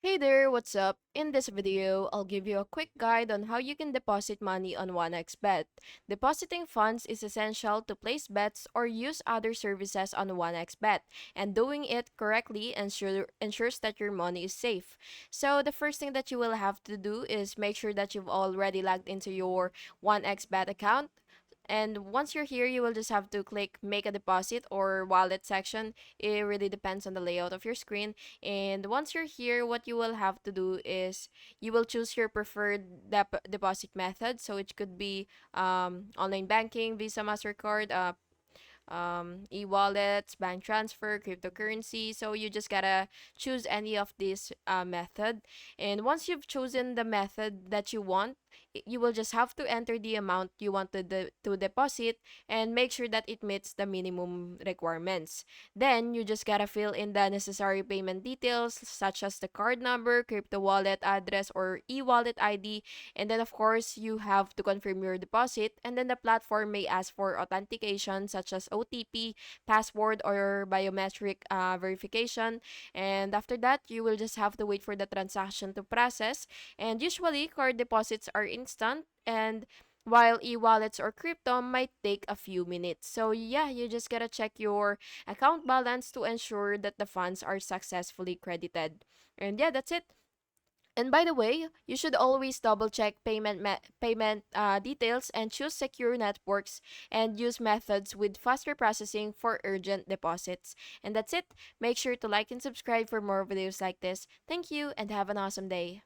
Hey there, what's up? In this video, I'll give you a quick guide on how you can deposit money on 1xBet. Depositing funds is essential to place bets or use other services on 1xBet, and doing it correctly ensures that your money is safe. So, the first thing that you will have to do is make sure that you've already logged into your 1xBet account. And once you're here, you will just have to click make a deposit or wallet section. It really depends on the layout of your screen. And once you're here, what you will have to do is you will choose your preferred deposit method. So it could be online banking, Visa, MasterCard, e-wallets, bank transfer, cryptocurrency. So you just gotta choose any of these method. And once you've chosen the method that you want, you will just have to enter the amount you want to deposit and make sure that it meets the minimum requirements. Then you just gotta fill in the necessary payment details such as the card number, crypto wallet address, or e-wallet ID. And then of course you have to confirm your deposit, and then the platform may ask for authentication such as OTP, password, or biometric verification. And after that, you will just have to wait for the transaction to process. And usually card deposits are instant, and while e-wallets or crypto might take a few minutes. So yeah, you just gotta check your account balance to ensure that the funds are successfully credited. And yeah, that's it. And by the way, you should always double check payment details and choose secure networks and use methods with faster processing for urgent deposits. And that's it. Make sure to like and subscribe for more videos like this. Thank you and have an awesome day.